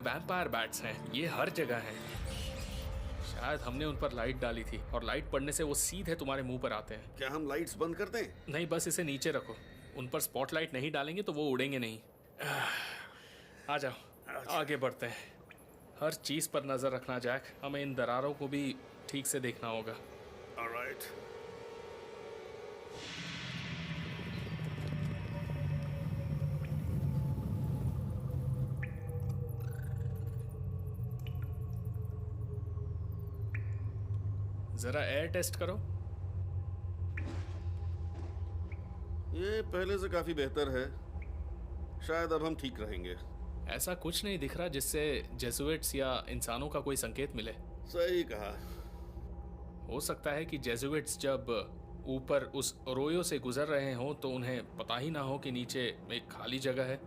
Vampire bats हैं, ये हर जगह हैं। शायद हमने उन पर लाइट डाली थी और लाइट पड़ने से वो सीधे तुम्हारे मुंह पर आते हैं। क्या हम लाइट्स बंद कर दें? नहीं, बस इसे नीचे रखो। उन पर स्पॉटलाइट नहीं डालेंगे तो वो उड़ेंगे नहीं। आ जाओ, आगे बढ़ते हैं। हर चीज पर नजर रखना जैक, हमें इन दरारों को भी ठीक से देखना होगा। ऑलराइट। जरा एयर टेस्ट करो। ये पहले से काफी बेहतर है। शायद अब हम ठीक रहेंगे। ऐसा कुछ नहीं दिख रहा जिससे जेजुइट्स या इंसानों का कोई संकेत मिले। सही कहा। हो सकता है कि जेजुइट्स जब ऊपर उस अरोयो से गुजर रहे हों तो उन्हें पता ही ना हो कि नीचे एक खाली जगह है।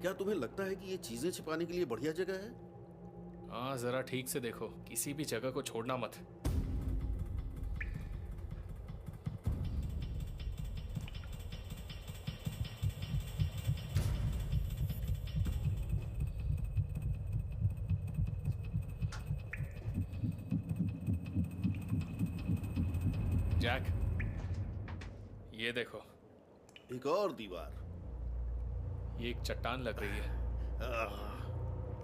क्या तुम्हें लगता है कि ये चीजें छिपाने के लिए बढ़िया जगह है? हाँ, जरा ठीक से देखो, किसी भी जगह को छोड़ना मत। जैक, ये देखो, एक और दीवार। ये एक चट्टान लग रही है।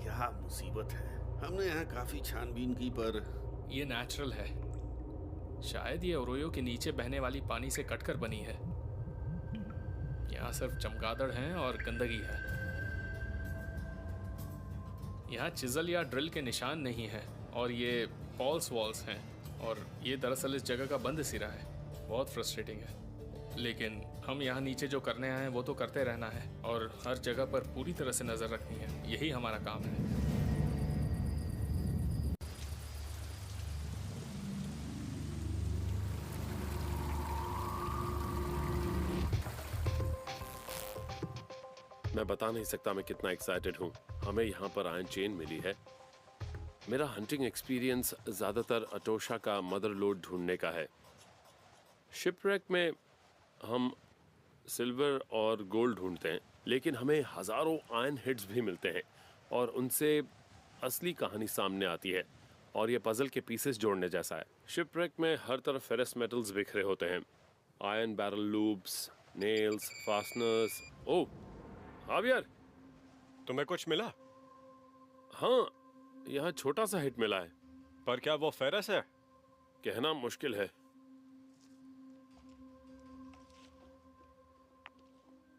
क्या मुसीबत है। हमने यहाँ काफी छानबीन की पर ये नेचुरल है। शायद ये अरोयो के नीचे बहने वाली पानी से कटकर बनी है। यहाँ सिर्फ चमगादड़ हैं और गंदगी है। यहाँ चिजल या ड्रिल के निशान नहीं है और ये फॉल्स वॉल्स हैं और ये दरअसल इस जगह का बंद सिरा है। बहुत फ्रस्ट्रेटिंग है, लेकिन हम यहाँ नीचे जो करने आए हैं वो तो करते रहना है और हर जगह पर पूरी तरह से नजर रखनी है। यही हमारा काम है। मैं बता नहीं सकता मैं कितना एक्साइटेड हूँ। हमें यहाँ पर आयरन चेन मिली है। मेरा हंटिंग एक्सपीरियंस ज़्यादातर अटोशा का मदर लोड ढूंढने का है। शिपरेक में हम सिल्वर और गोल्ड ढूंढते हैं, लेकिन हमें हज़ारों आयरन हिट्स भी मिलते हैं और उनसे असली कहानी सामने आती है और ये पजल के पीसेस जोड़ने जैसा है। शिपरेक में हर तरफ फेरस मेटल्स बिखरे होते हैं। Iron barrel loops, nails, fasteners. Oh Javier, तुम्हें कुछ मिला? हाँ, यहाँ छोटा सा हिट मिला है। पर क्या वो फेरस है? कहना मुश्किल है।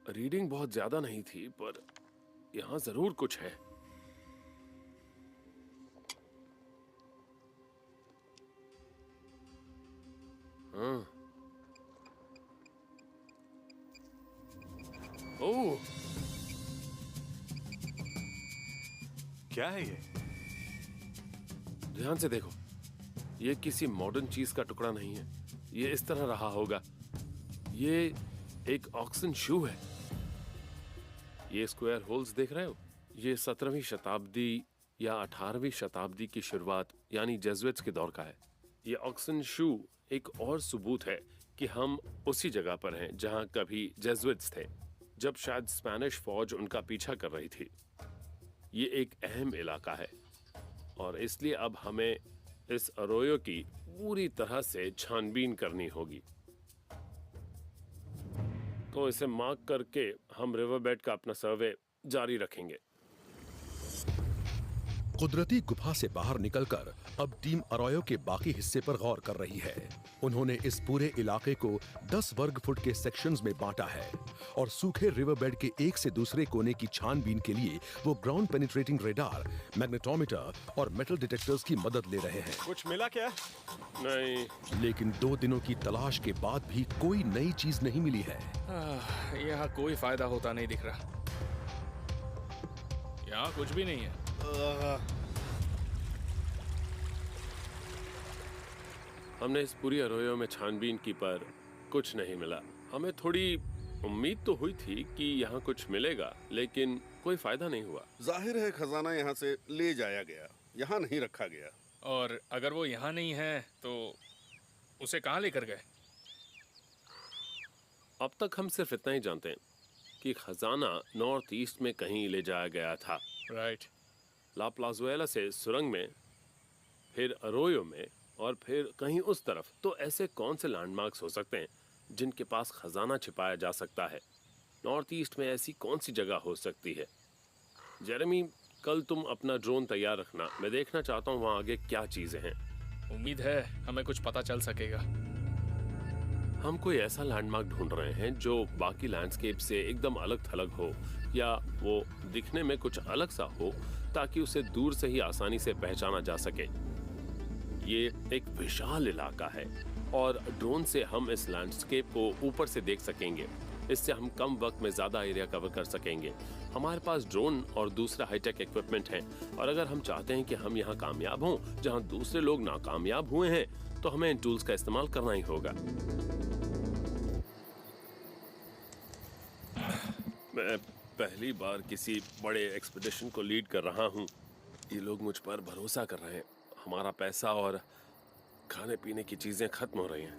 रीडिंग बहुत ज्यादा नहीं थी, पर यहाँ जरूर कुछ है। हाँ। ओह, क्या है ये? ध्यान से देखो, ये किसी मॉडर्न चीज का टुकड़ा नहीं है। ये इस तरह रहा होगा। ये एक ऑक्सन शू है। ये स्क्वायर होल्स देख रहे हो? ये 17वीं शताब्दी या 18वीं शताब्दी की शुरुआत यानी जेजुइट्स के दौर का है। ये ऑक्सन शू एक और सबूत है कि हम उसी जगह पर हैं जहां कभी जेजुइट्स थे, जब शायद स्पेनिश फौज उनका पीछा कर रही थी। ये एक अहम इलाका है और इसलिए अब हमें इस अरोयो की पूरी तरह से छानबीन करनी होगी। तो इसे मार्क करके हम रिवरबेड का अपना सर्वे जारी रखेंगे। कुदरती गुफा से बाहर निकलकर अब टीम अरोयो के बाकी हिस्से पर गौर कर रही है। उन्होंने इस पूरे इलाके को 10 वर्ग फुट के सेक्शंस में बांटा है और सूखे रिवरबेड के एक से दूसरे कोने की छानबीन के लिए वो ग्राउंड पेनिट्रेटिंग रेडार, मैग्नेटोमीटर और मेटल डिटेक्टर्स की मदद ले रहे हैं। कुछ मिला क्या? नहीं, लेकिन 2 दिनों की तलाश के बाद भी कोई नई चीज नहीं मिली है। यहाँ कोई फायदा होता नहीं दिख रहा। यहाँ कुछ भी नहीं है। हमने इस पूरी अरोयो में छानबीन की पर कुछ नहीं मिला। हमें थोड़ी उम्मीद तो हुई थी कि यहाँ कुछ मिलेगा, लेकिन कोई फायदा नहीं हुआ। जाहिर है खजाना यहाँ से ले जाया गया, यहाँ नहीं रखा गया। और अगर वो यहाँ नहीं है तो उसे कहाँ लेकर गए? अब तक हम सिर्फ इतना ही जानते हैं कि खजाना नॉर्थ ईस्ट में कहीं ले जाया गया था। राइट। ला प्लाजुएला से सुरंग में, फिर अरोयो में, और फिर कहीं उस तरफ। तो ऐसे कौन से लैंडमार्क्स हो सकते हैं जिनके पास खजाना छिपाया जा सकता है? नॉर्थ ईस्ट में ऐसी कौन सी जगह हो सकती है? जेरेमी, कल तुम अपना ड्रोन तैयार रखना। मैं देखना चाहता हूँ वहाँ आगे क्या चीजें हैं। उम्मीद है हमें कुछ पता चल सकेगा। हम कोई ऐसा लैंडमार्क ढूंढ रहे हैं जो बाकी लैंडस्केप से एकदम अलग थलग हो, या वो दिखने में कुछ अलग सा हो, ताकि उसे दूर से ही आसानी से पहचाना जा सके। ये एक विशाल इलाका है और ड्रोन से हम इस लैंडस्केप को ऊपर से देख सकेंगे। इससे हम कम वक्त में ज्यादा एरिया कवर कर सकेंगे। हमारे पास ड्रोन और दूसरा हाईटेक इक्विपमेंट है, और अगर हम चाहते हैं कि हम यहाँ कामयाब हों जहाँ दूसरे लोग नाकामयाब हुए हैं, तो हमें इन टूल्स का इस्तेमाल करना ही होगा। मैं पहली बार किसी बड़े एक्सपीडिशन को लीड कर रहा हूँ। ये लोग मुझ पर भरोसा कर रहे हैं। हमारा पैसा और खाने पीने की चीजें खत्म हो रही हैं,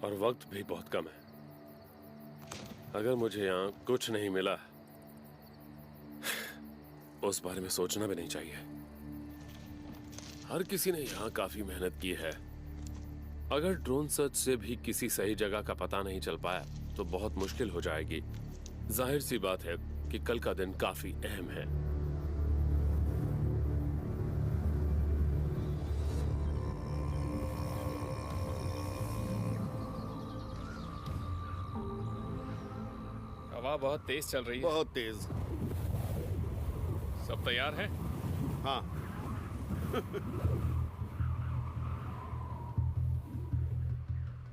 और वक्त भी बहुत कम है। अगर मुझे यहाँ कुछ नहीं मिला, उस बारे में सोचना भी नहीं चाहिए। हर किसी ने यहाँ काफी मेहनत की है। अगर ड्रोन सर्च से भी किसी सही जगह का पता नहीं चल पाया तो बहुत मुश्किल हो जाएगी। जाहिर सी बात है कि कल का दिन काफी अहम है। हवा बहुत तेज चल रही है। बहुत तेज। सब तैयार हैं? हाँ।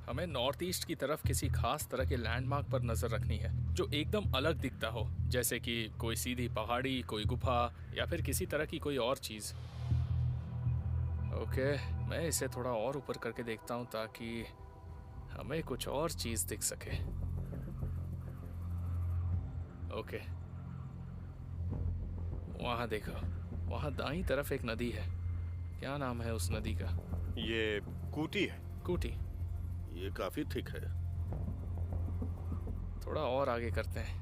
हमें नॉर्थ ईस्ट की तरफ किसी खास तरह के लैंडमार्क पर नजर रखनी है जो एकदम अलग दिखता हो, जैसे कि कोई सीधी पहाड़ी, कोई गुफा, या फिर किसी तरह की कोई और चीज। ओके, मैं इसे थोड़ा और ऊपर करके देखता हूँ ताकि हमें कुछ और चीज दिख सके। ओके, वहां देखो, वहां दाईं तरफ एक नदी है। क्या नाम है उस नदी का? ये कूटी है। कूटी। ये काफी ठीक है। थोड़ा और आगे करते हैं।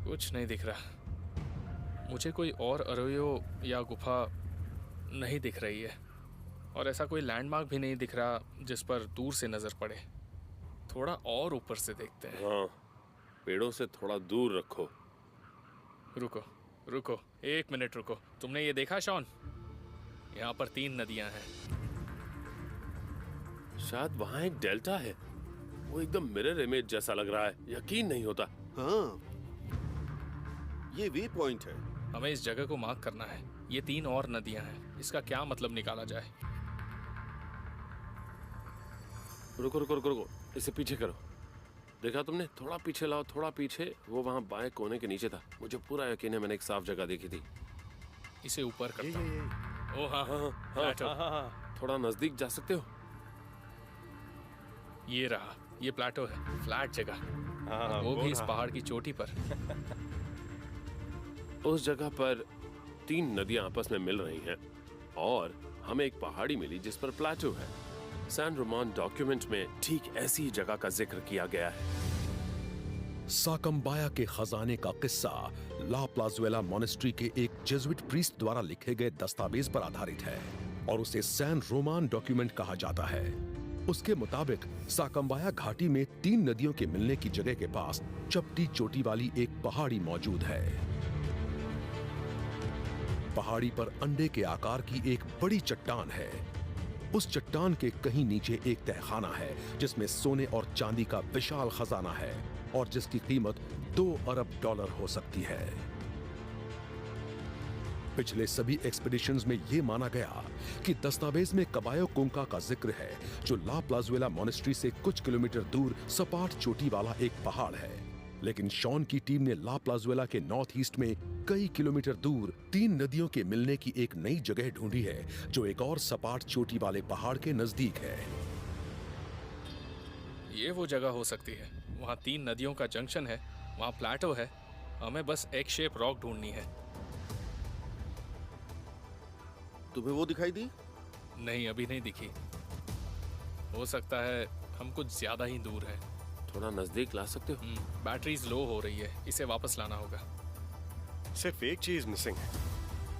कुछ नहीं दिख रहा। मुझे कोई और अरोयो या गुफा नहीं दिख रही है, और ऐसा कोई लैंडमार्क भी नहीं दिख रहा जिस पर दूर से नजर पड़े। थोड़ा और ऊपर से देखते हैं। हाँ, पेड़ों से थोड़ा दूर रखो। रुको रुको, 1 मिनट रुको। तुमने ये देखा शॉन? यहाँ पर 3 नदियां हैं। शायद वहां एक डेल्टा है। वो एकदम मिरर इमेज जैसा लग रहा है। यकीन नहीं होता। हाँ, ये वे पॉइंट है। हमें इस जगह को मार्क करना है। ये 3 और नदियां हैं। इसका क्या मतलब निकाला जाए? रुको रुको रुको रुको, इसे पीछे करो। देखा तुमने? थोड़ा पीछे लाओ, थोड़ा पीछे। वो वहां बाएं कोने के नीचे था। मुझे पूरा यकीन है मैंने एक साफ जगह देखी थी। इसे ऊपर करता हूँ। ओह हाँ हाँ हाँ प्लेटो। थोड़ा नजदीक जा सकते हो? ये रहा, ये प्लेटो है, फ्लैट जगह। हाँ, वो भी इस रहा। पहाड़ की चोटी पर। उस जगह पर 3 नदियां आपस में मिल रही हैं, और हमें एक पहाड़ी मिली जिस पर प्लेटो है। सैन रोमान डॉक्यूमेंट में ठीक ऐसी ही जगह का जिक्र किया गया है। साकम्बाया के खजाने का किस्सा ला प्लाजुएला मॉनेस्ट्री के एक जेजुइट प्रीस्ट द्वारा लिखे गए दस्तावेज पर आधारित है, और उसे सैन रोमान डॉक्यूमेंट कहा जाता है। उसके मुताबिक साकम्बाया घाटी में 3 नदियों के मिलने की जगह के पास चपटी चोटी वाली एक पहाड़ी मौजूद है। पहाड़ी पर अंडे के आकार की एक बड़ी चट्टान है। उस चट्टान के कहीं नीचे एक तहखाना है जिसमें सोने और चांदी का विशाल खजाना है, और जिसकी कीमत $2 अरब हो सकती है। पिछले सभी एक्सपीडिशंस में यह माना गया कि दस्तावेज में कबायो कुंका का जिक्र है, जो ला प्लाजुएला मॉनेस्ट्री से कुछ किलोमीटर दूर सपाट चोटी वाला एक पहाड़ है। लेकिन शॉन की टीम ने ला प्लाजुएला के नॉर्थ ईस्ट में कई किलोमीटर दूर 3 नदियों के मिलने की एक नई जगह ढूंढी है, जो एक और सपाट चोटी वाले पहाड़ के नजदीक है। ये वो जगह हो सकती है। वहाँ 3 नदियों का जंक्शन है, वहाँ प्लेटो है। हमें बस एक शेप रॉक ढूंढनी है। तुम्हें वो दिखाई दी? नहीं, अभी नहीं दिखी। हो सकता है हम कुछ ज्यादा ही दूर है। थोड़ा नजदीक ला सकते हो? बैटरीज लो हो रही है, इसे वापस लाना होगा। सिर्फ एक चीज मिसिंग है।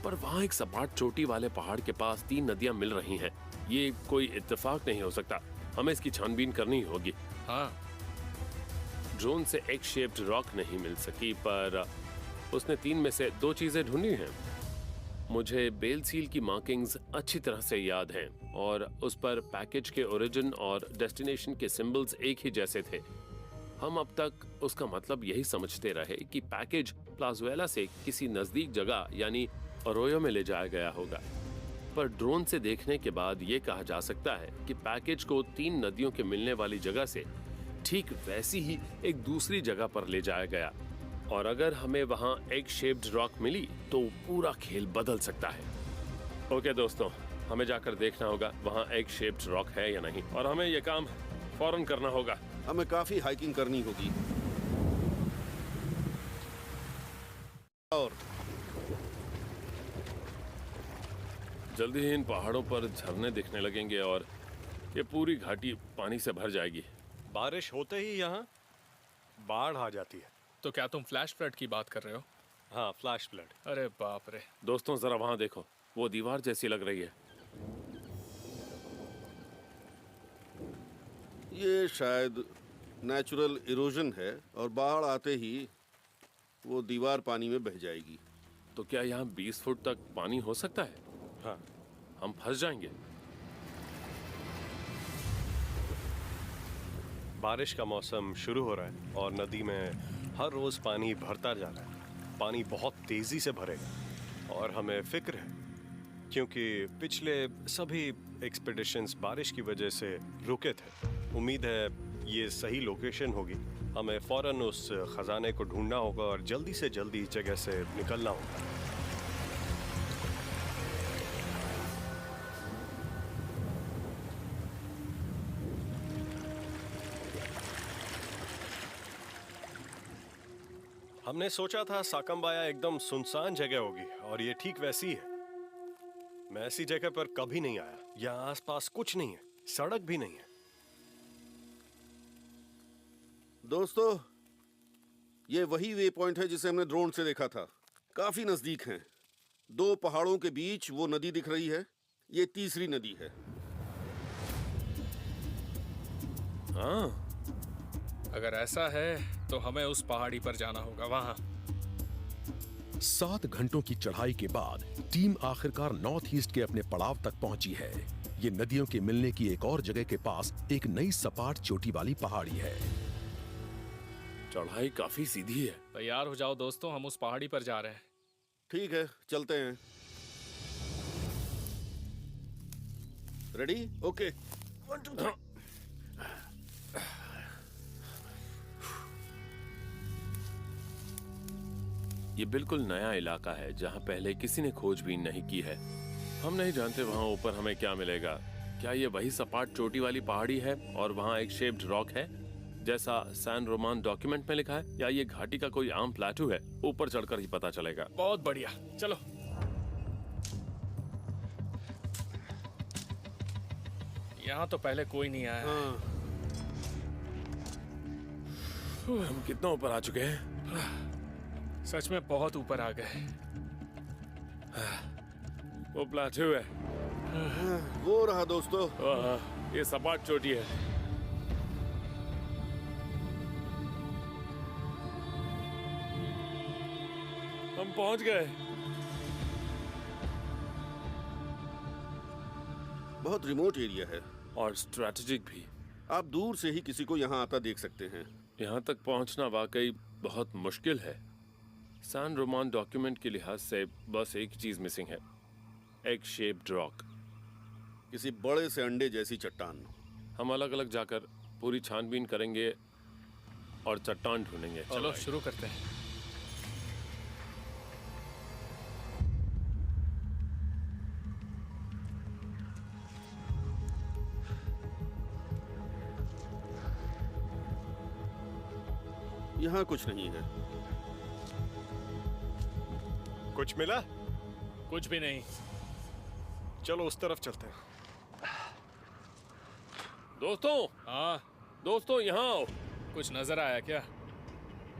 पर वहाँ एक सपाट चोटी वाले पहाड़ के पास 3 नदियां मिल रही हैं। ये कोई इत्तेफाक नहीं हो सकता। हमें इसकी छानबीन करनी होगी। हाँ, ड्रोन से एक शेप्ड रॉक नहीं मिल सकी, पर उसने 3 में से 2 चीजें ढूंढी हैं। मुझे बेल सील की मार्किंग्स अच्छी तरह से याद हैं और उस पर पैकेज के ओरिजिन और डेस्टिनेशन के सिंबल्स एक ही जैसे थे। हम अब तक उसका मतलब यही समझते रहे कि पैकेज प्लाजुएला से किसी नजदीक जगह यानी अरोयो में ले जाया गया होगा, पर ड्रोन से देखने के बाद ये कहा जा सकता है कि पैकेज को 3 नदियों के मिलने वाली जगह से ठीक वैसी ही एक दूसरी जगह पर ले जाया गया। और अगर हमें वहां एक शेप्ड रॉक मिली तो पूरा खेल बदल सकता है। ओके दोस्तों, हमें जाकर देखना होगा वहां एक शेप्ड रॉक है या नहीं, और हमें यह काम फौरन करना होगा। हमें काफी हाइकिंग करनी होगी। और जल्दी ही इन पहाड़ों पर झरने दिखने लगेंगे और ये पूरी घाटी पानी से भर जाएगी। बारिश होते ही यहाँ बाढ़ आ जाती है। तो क्या तुम फ्लैश फ्लड की बात कर रहे हो? हाँ, फ्लैश फ्लड। अरे बाप रे। दोस्तों जरा वहां देखो, वो दीवार जैसी लग रही है। ये शायद नेचुरल इरोजन है और बाढ़ आते ही वो दीवार पानी में बह जाएगी। तो क्या यहाँ 20 फुट तक पानी हो सकता है? हाँ, हम फंस जाएंगे। बारिश का मौसम शुरू हो रहा है और नदी में हर रोज पानी भरता जा रहा है। पानी बहुत तेजी से भरेगा और हमें फिक्र है क्योंकि पिछले सभी एक्सपेडिशंस बारिश की वजह से रुके थे। उम्मीद है ये सही लोकेशन होगी। हमें फौरन उस खजाने को ढूंढना होगा और जल्दी से जल्दी इस जगह से निकलना होगा। हमने सोचा था साकम्बाया एकदम सुनसान जगह होगी और ये ठीक वैसी है। मैं ऐसी जगह पर कभी नहीं आया। यहाँ आसपास कुछ नहीं है, सड़क भी नहीं है। दोस्तों, ये वही वे पॉइंट है जिसे हमने ड्रोन से देखा था। काफी नजदीक हैं। 2 पहाड़ों के बीच वो नदी दिख रही है। ये तीसरी नदी है। हाँ, अगर ऐसा है तो हमें उस पहाड़ी पर जाना होगा। वहां 7 घंटों की चढ़ाई के बाद टीम आखिरकार नॉर्थ ईस्ट के अपने पड़ाव तक पहुंची है। ये नदियों के मिलने की एक और जगह के पास एक नई सपाट चोटी वाली पहाड़ी है। चढ़ाई काफी सीधी है। तैयार हो जाओ दोस्तों, हम उस पहाड़ी पर जा रहे हैं। ठीक है, चलते हैं। रेडी? ओके। 1 2 3। ये बिल्कुल नया इलाका है जहाँ पहले किसी ने खोजबीन नहीं की है। हम नहीं जानते वहाँ ऊपर हमें क्या मिलेगा। क्या ये वही सपाट चोटी वाली पहाड़ी है और वहाँ एक शेप्ड रॉक है जैसा सैन रोमान डॉक्यूमेंट में लिखा है, या ये घाटी का कोई आम प्लेटू है? ऊपर चढ़कर ही पता चलेगा। बहुत बढ़िया, चलो। यहाँ तो पहले कोई नहीं आया। हम कितना ऊपर आ चुके हैं? सच में बहुत ऊपर आ गए। वो प्लेटू है। वो रहा दोस्तों। ये सपाट चोटी है। हम पहुंच गए। बहुत रिमोट एरिया है और स्ट्रेटेजिक भी। आप दूर से ही किसी को यहाँ आता देख सकते हैं। यहाँ तक पहुंचना वाकई बहुत मुश्किल है। सैन रोमान डॉक्यूमेंट के लिहाज से बस एक चीज मिसिंग है, एक शेप्ड रॉक। किसी बड़े से अंडे जैसी चट्टान। हम अलग अलग जाकर पूरी छानबीन करेंगे और चट्टान ढूंढेंगे। चलो शुरू करते हैं। यहाँ कुछ नहीं है। कुछ मिला? कुछ भी नहीं। चलो उस तरफ चलते हैं। दोस्तों हाँ, दोस्तों यहाँ आओ। कुछ नजर आया क्या?